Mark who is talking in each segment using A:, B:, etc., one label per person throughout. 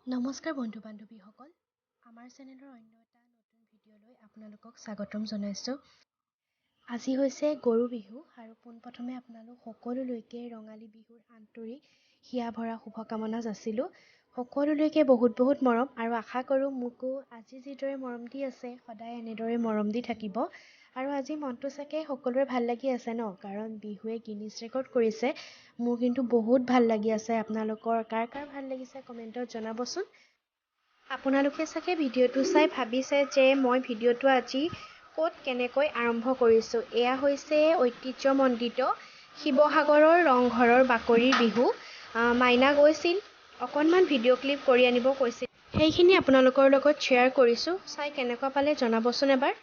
A: নমস্কাৰ বন্ধু বান্ধৱীসকল, আমাৰ চেনেলৰ অন্য এটা নতুন ভিডিঅ'লৈ আপোনালোকক স্বাগতম জনাইছোঁ। আজি হৈছে গৰু বিহু আৰু পোনপ্ৰথমে আপোনালোক সকলোলৈকে ৰঙালী বিহুৰ আন্তৰিক হিয়া ভৰা শুভকামনা যাচিলোঁ। সকলোলৈকে বহুত মৰম আৰু আশা কৰোঁ মোকো আজি যিদৰে মৰম দি আছে সদায় এনেদৰে মৰম দি থাকিব। আৰু আজি মনটো চাগে সকলোৰে ভাল লাগি আছে ন, কাৰণ বিহুৱে গিনিজ ৰেকৰ্ড কৰিছে। মোৰ কিন্তু বহুত ভাল লাগি আছে। আপোনালোকৰ কাৰ ভাল লাগিছে কমেণ্টত জনাবচোন। আপোনালোকে চাগে ভিডিঅ'টো চাই ভাবিছে যে মই ভিডিঅ'টো আজি ক'ত কেনেকৈ আৰম্ভ কৰিছোঁ। এয়া হৈছে ঐতিহ্যমণ্ডিত শিৱসাগৰৰ ৰংঘৰৰ বাকৰিৰ বিহু। মাইনা গৈছিল, অকণমান ভিডিঅ' ক্লিপ কৰি আনিব কৈছিল, সেইখিনি আপোনালোকৰ লগত শ্বেয়াৰ কৰিছোঁ। চাই কেনেকুৱা পালে জনাবচোন এবাৰ।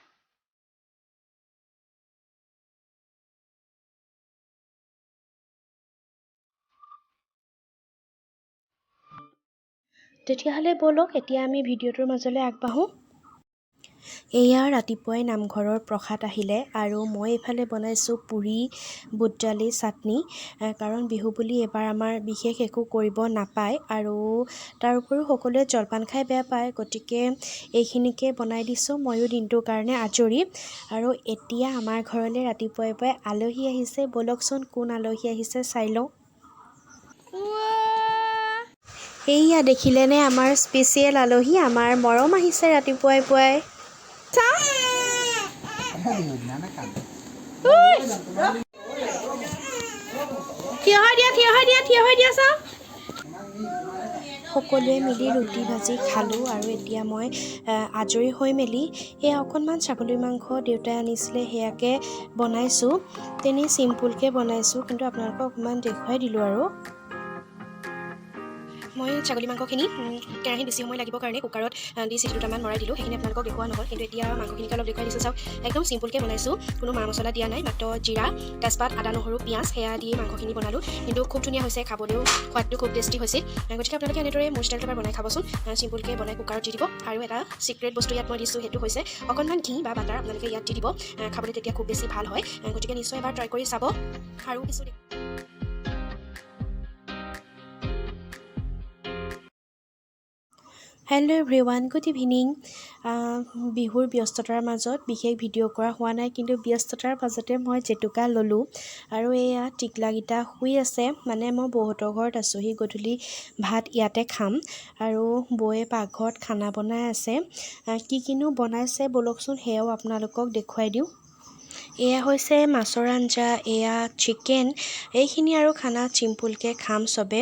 A: তেতিয়াহ'লে ব'লক এতিয়া আমি ভিডিঅ'টোৰ মাজলৈ আগবাঢ়োঁ। এয়া ৰাতিপুৱাই নামঘৰৰ প্ৰসাদ আহিলে আৰু মই এইফালে বনাইছোঁ পুৰি, বুট দালি, চাটনি, কাৰণ বিহু বুলি এবাৰ আমাৰ বিশেষ একো কৰিব নাপায় আৰু তাৰ উপৰিও সকলোৱে জলপান খাই বেয়া পায়, গতিকে এইখিনিকে বনাই দিছোঁ। ময়ো দিনটোৰ কাৰণে আজৰি। আৰু এতিয়া আমাৰ ঘৰলৈ ৰাতিপুৱাই আলহী আহিছে। ব'লকচোন কোন আলহী আহিছে চাই লওঁ। এইয়া দেখিলেনে আমাৰ স্পেচিয়েল আলহী, আমাৰ মৰম আহিছে ৰাতিপুৱাই। থিয় হৈ দিয়া চাওঁ। সকলোৱে মিলি ৰুটি ভাজি খালোঁ আৰু এতিয়া মই আজৰি হৈ মেলি এয়া অকণমান ছাগলী মাংস দেউতাই আনিছিলে, সেয়াকে বনাইছোঁ। তেনেই চিম্পুলকৈ বনাইছোঁ, কিন্তু আপোনালোকক অকণমান দেখুৱাই দিলোঁ আৰু। মই ছাগলী মাংসখিনি কেৰাহীত বেছি সময় লাগিব কাৰণে কুকাৰত দি চিটি দুটামান মৰাই দিলোঁ। সেইখিনি আপোনালোকক দেখুওৱা নহ'ল, কিন্তু এতিয়া মাংসখিনিকে অলপ দেখুৱাই দিছোঁ। চাওক, একদম চিম্পুলকৈ বনাইছোঁ, কোনো মা মছলা দিয়া নাই, মাত্ৰ জিৰা, তেজপাত, আদা, নহৰু, পিঁয়াজ সেয়া দি মাংসখিনি বনালোঁ। কিন্তু খুব ধুনীয়া হৈছে, খাবলৈও সোৱাদটো খুব টেষ্টি হৈছিল। গতিকে আপোনালোকে এনেদৰে মোৰ ষ্টাইলটো এবাৰ বনাই খাবচোন। চিম্পুলকৈ বনাই কুকাৰত দি দিব। আৰু এটা চিক্ৰেট বস্তু ইয়াত মই দিছোঁ, সেইটো হৈছে অকণমান ঘি বা বাটাৰ আপোনালোকে ইয়াত দি দিব। খাবলৈ তেতিয়া খুব বেছি ভাল হয়। গতিকে নিশ্চয় এবাৰ ট্ৰাই কৰি চাব। আৰু কিছু হেল্ল' এভৰিৱান, গুড ইভিনিং। বিহুৰ ব্যস্ততাৰ মাজত বিশেষ ভিডিঅ' কৰা হোৱা নাই, কিন্তু ব্যস্ততাৰ মাজতে মই জেতুকা ল'লোঁ আৰু এয়া টিকলাকেইটা শুই আছে। মানে মই বৌহঁতৰ ঘৰত আছোঁ, সি গধূলি ভাত ইয়াতে খাম আৰু বৌয়ে পাকঘৰত খানা বনাই আছে। কিনো বনাইছে ব'লকচোন সেয়াও আপোনালোকক দেখুৱাই দিওঁ। এয়া হৈছে মাছৰ আঞ্জা, এয়া চিকেন, এইখিনি আৰু খানা চিম্পুলকৈ খাম চবে।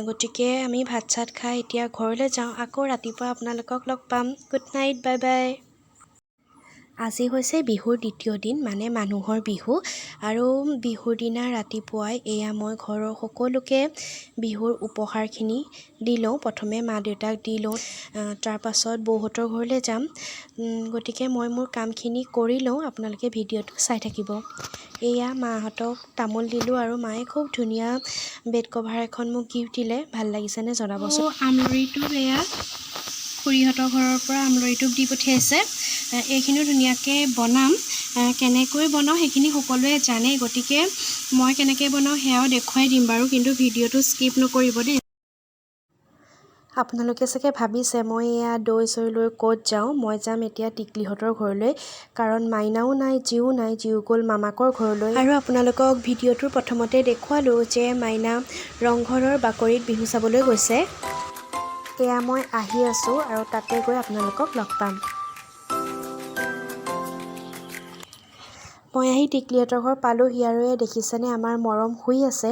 A: গতিকে আমি ভাত চাত খাই এতিয়া ঘৰলৈ যাওঁ। আকৌ ৰাতিপুৱা আপোনালোকক লগ পাম। Good night, bye bye. আজি হৈছে বিহুৰ দ্বিতীয় দিন, মানে মানুহৰ বিহু। আৰু বিহুৰ দিনা ৰাতিপুৱাই এয়া মই ঘৰৰ সকলোকে বিহুৰ উপহাৰখিনি দি লওঁ। প্ৰথমে মা দেউতাক দি লওঁ, তাৰপাছত বৌহঁতৰ ঘৰলৈ যাম। গতিকে মই মোৰ কামখিনি কৰি লওঁ, আপোনালোকে ভিডিঅ'টো চাই থাকিব। এয়া মাহঁতক তামোল দিলোঁ আৰু মায়ে খুব ধুনীয়া বেড কভাৰ এখন মোক গিফ্ট দিলে। ভাল লাগিছেনে জনাবচোন। আমলৰিটো এয়া খুৰীহঁতৰ ঘৰৰ পৰা আমলৰিটো দি পঠিয়াইছে। এইখিনিও ধুনীয়াকৈ বনাম। কেনেকৈ বনাওঁ সেইখিনি সকলোৱে জানে, গতিকে মই কেনেকৈ বনাওঁ সেয়াও দেখুৱাই দিম বাৰু, কিন্তু ভিডিঅ'টো স্কিপ নকৰিব দেই। আপোনালোকে চাগে ভাবিছে মই এয়া দৈ চৈ লৈ ক'ত যাওঁ। মই যাম এতিয়া টিকলিহঁতৰ ঘৰলৈ, কাৰণ মাইনাও নাই, জিও গ'ল মামাকৰ ঘৰলৈ। আৰু আপোনালোকক ভিডিঅ'টোৰ প্ৰথমতে দেখুৱালোঁ যে মাইনা ৰংঘৰৰ বাকৰিত বিহু চাবলৈ গৈছে। এয়া মই আহি আছোঁ আৰু তাতে গৈ আপোনালোকক লগ পাম। মই আহি টিকলিহঁতৰ ঘৰ পালোঁহি আৰু দেখিছেনে আমাৰ মৰম শুই আছে।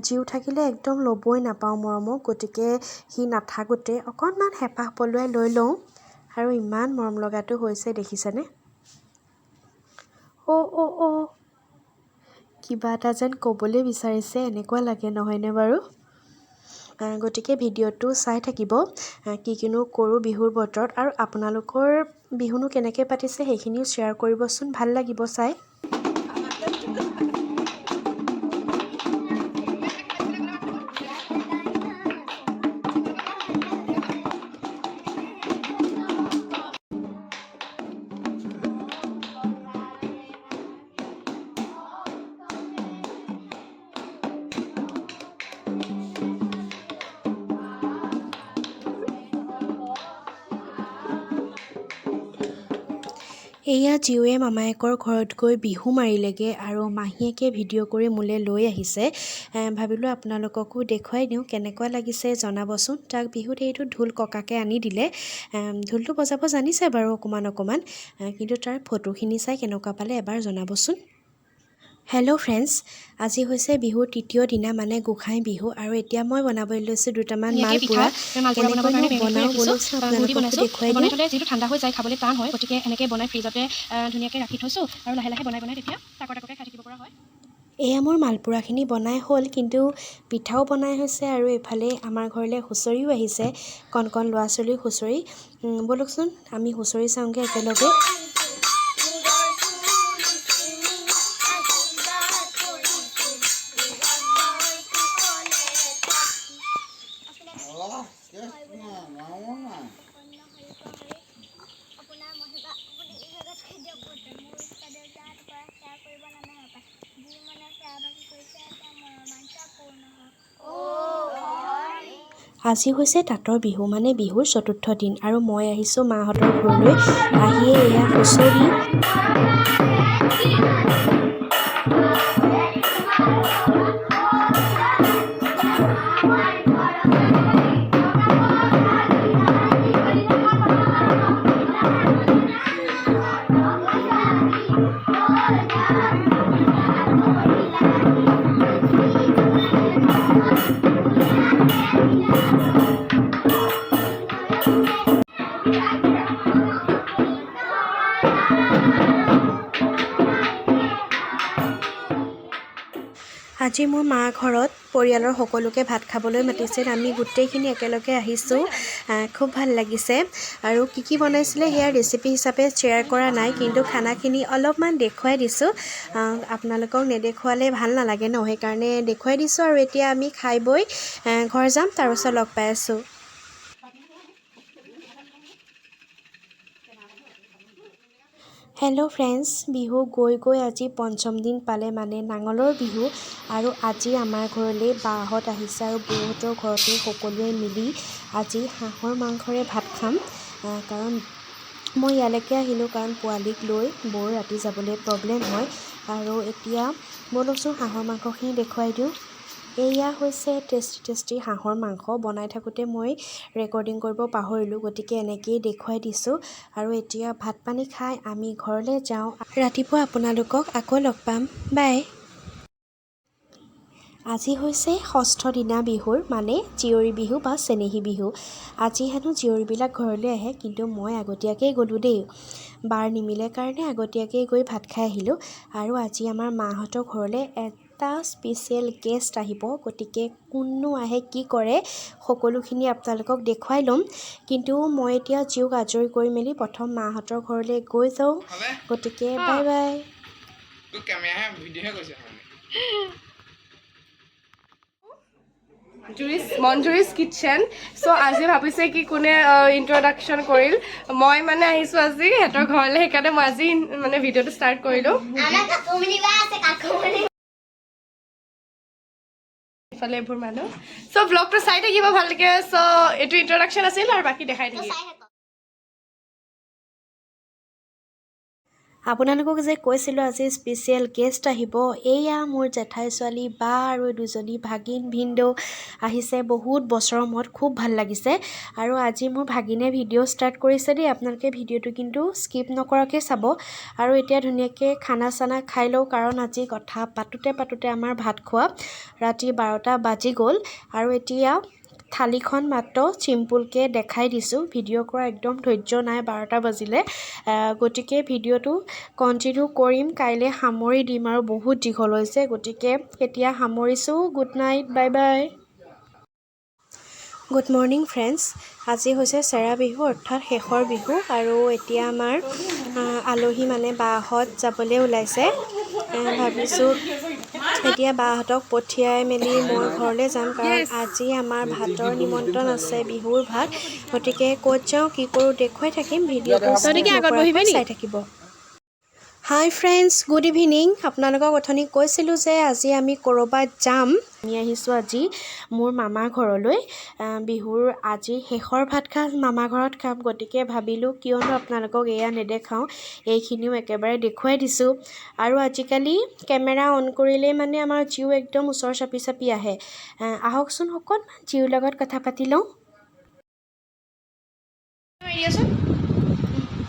A: জিও থাকিলে একদম ল'বই নাপাওঁ মৰমক, গতিকে সি নাথাকোঁতে অকণমান হেঁপাহ পলুৱাই লৈ লওঁ আৰু ইমান মৰম লগাটো হৈছে দেখিছেনে। অ' কিবা এটা যেন ক'বলৈ বিচাৰিছে এনেকুৱা লাগে, নহয়নে বাৰু। গতিকে ভিডিঅ'টো চাই থাকিব, কিনো কৰোঁ বিহুৰ বতৰত। আৰু আপোনালোকৰ বিহুনো কেনেকৈ পাতিছে সেইখিনিও শ্বেয়াৰ কৰিবচোন, ভাল লাগিব চাই। এয়া জীৱে মামায়েকৰ ঘৰত গৈ বিহু মাৰিলেগৈ আৰু মাহীয়েকে ভিডিঅ' কৰি মোলৈ লৈ আহিছে। ভাবিলোঁ আপোনালোককো দেখুৱাই দিওঁ কেনেকুৱা লাগিছে জনাবচোন। তাক বিহুত এইটো ঢোল ককাকে আনি দিলে। ঢোলটো বজাব জানিছে বাৰু অকণমান কিন্তু তাৰ ফটোখিনি চাই কেনেকুৱা পালে এবাৰ জনাবচোন। হেল্ল' ফ্ৰেণ্ডছ, আজি হৈছে বিহুৰ তৃতীয় দিনা মানে গোঁসাই বিহু আৰু এতিয়া মই বনাবলৈ লৈছোঁ দুটামান মালপোৰা। কেনেকৈনো বনাওঁ ব'লকচোন আপোনালোককো দেখুৱাই দিওঁ।
B: বনাই থ'লে যিটো ঠাণ্ডা হৈ যায় খাবলৈ টান হয়, গতিকে এনেকৈ বনাই ফ্ৰিজতে ধুনীয়াকৈ ৰাখি থৈছোঁ আৰু লাহে লাহে বনাই তেতিয়া টাকৰ টাকৰকৈ খাই থাকিব পৰা হয়।
A: এয়া মোৰ মালপোৰাখিনি বনাই হ'ল, কিন্তু পিঠাও বনাই হৈছে আৰু এইফালে আমাৰ ঘৰলৈ হুঁচৰিও আহিছে, কণ কণ ল'ৰা ছোৱালীৰ হুঁচৰি। ব'লকচোন আমি হুঁচৰি চাওঁগৈ একেলগে। আজি হৈছে তাঁতৰ বিহু, মানে বিহুৰ চতুৰ্থ দিন আৰু মই আহিছোঁ মাহঁতৰ ঘৰলৈ। আহিয়ে এয়া হুঁচৰি। আজি মোৰ মাৰ ঘৰত পৰিয়ালৰ সকলোকে ভাত খাবলৈ মাতিছিল। আমি গোটেইখিনি একেলগে আহিছোঁ, খুব ভাল লাগিছে। আৰু কি বনাইছিলে সেয়া ৰেচিপি হিচাপে শ্বেয়াৰ কৰা নাই, কিন্তু খানাখিনি অলপমান দেখুৱাই দিছোঁ। আপোনালোকক নেদেখুৱালে ভাল নালাগে ন, সেইকাৰণে দেখুৱাই দিছোঁ। আৰু এতিয়া আমি খাই বৈ ঘৰ যাম, তাৰপিছত লগ পাই আছোঁ। হেল্ল' ফ্ৰেণ্ডছ, বিহু গৈ আজি পঞ্চম দিন পালে, মানে নাঙলৰ বিহু। আৰু আজি আমাৰ ঘৰলৈ বাহঁত আহিছে আৰু বৌহঁতৰ ঘৰতে সকলোৱে মিলি আজি হাঁহৰ মাংসৰে ভাত খাম। কাৰণ মই ইয়ালৈকে আহিলোঁ, কাৰণ পোৱালীক লৈ বৌৰ ৰাতি যাবলৈ প্ৰব্লেম হয়। আৰু এতিয়া ব'লকচোন হাঁহৰ মাংসখিনি দেখুৱাই দিওঁ। এয়া হৈছে টেষ্টি হাঁহৰ মাংস। বনাই থাকোঁতে মই ৰেকৰ্ডিং কৰিব পাহৰিলোঁ, গতিকে এনেকৈয়ে দেখুৱাই দিছোঁ। আৰু এতিয়া ভাত পানী খাই আমি ঘৰলৈ যাওঁ। ৰাতিপুৱা আপোনালোকক আকৌ লগ পাম, বাই। আজি হৈছে ষষ্ঠ দিনা বিহুৰ, মানে জীয়ৰী বিহু বা চেনেহী বিহু। আজি হেনো জীয়ৰীবিলাক ঘৰলৈ আহে, কিন্তু মই আগতীয়াকৈ গ'লোঁ দেই। বাৰ নিমিলে কাৰণে আগতীয়াকৈ গৈ ভাত খাই আহিলোঁ। আৰু আজি আমাৰ মাহঁতৰ ঘৰলৈ এটা স্পেচিয়েল গেষ্ট আহিব, গতিকে কোননো আহে কি কৰে সকলোখিনি আপোনালোকক দেখুৱাই ল'ম। কিন্তু মই এতিয়া জীওক আজৰি কৰি মেলি প্ৰথম মাহঁতৰ ঘৰলৈ গৈ যাওঁ, গতিকে বাই বাই।
B: মঞ্জুৰিছ কিটচেন। চ' আজি ভাবিছে কি কোনে ইন্ট্ৰডাকশ্যন কৰিল। মই মানে আহিছোঁ আজি সিহঁতৰ ঘৰলৈ, সেইকাৰণে মই আজি মানে ভিডিঅ'টো ষ্টাৰ্ট কৰিলোঁ। ইফালে এইবোৰ মানুহ। চ' ব্লগটো চাই থাকিব ভালকৈ। চ' এইটো ইন্ট্ৰডাকশ্যন আছিল আৰু বাকী দেখাই থাকিম।
A: আপোনালোকক যে কৈছিলোঁ আজি স্পেচিয়েল গেষ্ট আহিব, এয়া মোৰ জেঠাই ছোৱালী বা আৰু দুজনী ভাগিন ভিনদেউ আহিছে বহুত বছৰৰ মূৰত, খুব ভাল লাগিছে। আৰু আজি মোৰ ভাগিনে ভিডিঅ' ষ্টাৰ্ট কৰিছে দেই, আপোনালোকে ভিডিঅ'টো কিন্তু স্কিপ নকৰাকৈ চাব। আৰু এতিয়া ধুনীয়াকৈ খানা চানা খাই লওঁ, কাৰণ আজি কথা পাতোতে আমাৰ ভাত খোৱা ৰাতি 12টা বাজি গ'ল। আৰু এতিয়া থালিখন মাত্ৰ চিম্পুলকৈ দেখাই দিছোঁ, ভিডিঅ' কৰা একদম ধৈৰ্য নাই 12টা বাজিলে। গতিকে ভিডিঅ'টো কণ্টিনিউ কৰিম, কাইলৈ সামৰি দিম আৰু বহুত দীঘল হৈছে, গতিকে এতিয়া সামৰিছোঁ। Good night, bye bye. Good morning friends, আজি হৈছে চেৰা বিহু, অৰ্থাৎ শেষৰ বিহু। আৰু এতিয়া আমাৰ আলহী মানে বাহঁত যাবলৈ ওলাইছে। ভাবিছোঁ এতিয়া বাহঁতক পঠিয়াই মেলি মই ঘৰলৈ যাম, কাৰণ আজি আমাৰ ভাতৰ নিমন্ত্ৰণ আছে, বিহুৰ ভাত। গতিকে ক'ত যাওঁ কি কৰোঁ দেখুৱাই থাকিম, ভিডিঅ'টো স্কিপ নকৰাকৈ চাই থাকিব। হাই ফ্ৰেণ্ডছ, গুড ইভিনিং। আপোনালোকক অথনি কৈছিলোঁ যে আজি আমি ক'ৰবাত যাম। আমি আহিছোঁ আজি মোৰ মামাৰ ঘৰলৈ। বিহুৰ আজি শেষৰ ভাত খাজ মামা ঘৰত খাম, গতিকে ভাবিলোঁ কিয়নো আপোনালোকক এয়া নেদেখাওঁ, এইখিনিও একেবাৰে দেখুৱাই দিছোঁ। আৰু আজিকালি কেমেৰা অন কৰিলেই মানে আমাৰ জিও একদম ওচৰ চাপি চাপি আহে। আহকচোন অকণমান জিওৰ লগত কথা পাতি লওঁ। মাৰি দিয়াচোন,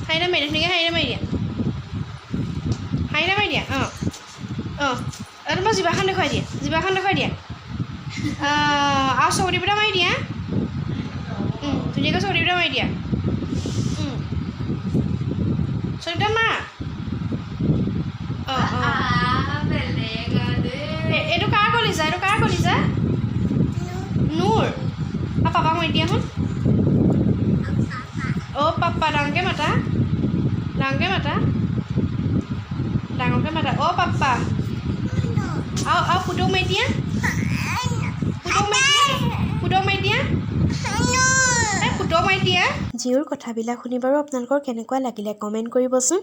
A: হাইনা মাৰি দিয়া, ধুনীয়াকৈ হাইনা মাৰি দিয়া, হাইনা মাৰি দিয়া। তোমাৰ জিভাখন দেখুৱাই দিয়া, জিভাখন দেখুৱাই দিয়া। আৰু চকুটিপুটা মাৰি দিয়া, ধুনীয়াকৈ চকুটিপুটা মাৰি দিয়া। চকুটিপুটা মাৰা। এইটো কাৰ কলিজা, এইটো কাৰ কলিজা? নূৰ। পাপাক মাৰি দিয়া শুন। পাপা, ডাঙৰকৈ মাতা, ডাঙৰকৈ মাতা, ডাঙৰকৈ মাতা। পাপা। আৰু পুতৌ মাৰি দিয়া, পুতৌ মাৰি দিয়া, পুতৌ মাৰি দিয়া, পুতৌ মাৰি দিয়া। জিঅ'ৰ কথাবিলাক শুনি বাৰু আপোনালোকৰ কেনেকুৱা লাগিলে কমেণ্ট কৰিবচোন।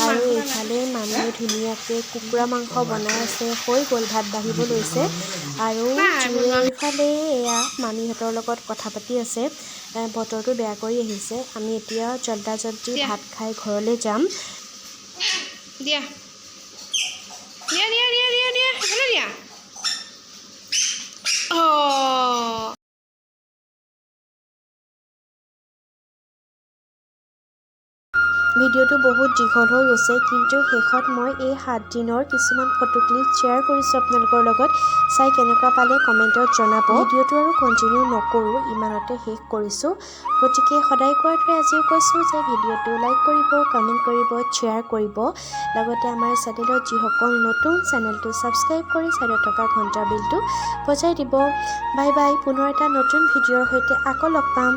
A: আৰু এইফালে মানুহে ধুনীয়াকৈ কুকুৰা মাংস বনাই আছে, হৈ গ'ল, ভাত বাঢ়িব লৈছে। আৰু জিঅ'য়ে এইফালে এয়া মামীহঁতৰ লগত কথা পাতি আছে। বতৰটো বেয়া কৰি আহিছে। আমি এতিয়া জল্দা জল্দি ভাত খাই ঘৰলৈ যাম। দিয়া দিয়া দিয়া দিয়া দিয়া দিয়া সেইফালে দিয়া। ভিডিঅ'টো বহুত দীঘল হৈ গৈছে, কিন্তু শেষত মই এই 7 দিনৰ কিছুমান ফটো ক্লিপ শ্বেয়াৰ কৰিছোঁ আপোনালোকৰ লগত। চাই কেনেকুৱা পালে কমেণ্টত জনাব। ভিডিঅ'টো আৰু কণ্টিনিউ নকৰোঁ, ইমানতে শেষ কৰিছোঁ। গতিকে সদায় কোৱাৰ দৰে আজিও কৈছোঁ যে ভিডিঅ'টো লাইক কৰিব, কমেণ্ট কৰিব, শ্বেয়াৰ কৰিব। লগতে আমাৰ চেনেলত যিসকল নতুন, চেনেলটো ছাবস্ক্ৰাইব কৰি চাইডত থকা ঘণ্টা বিলটো বজাই দিব। বাই বাই, পুনৰ এটা নতুন ভিডিঅ'ৰ সৈতে আকৌ লগ পাম।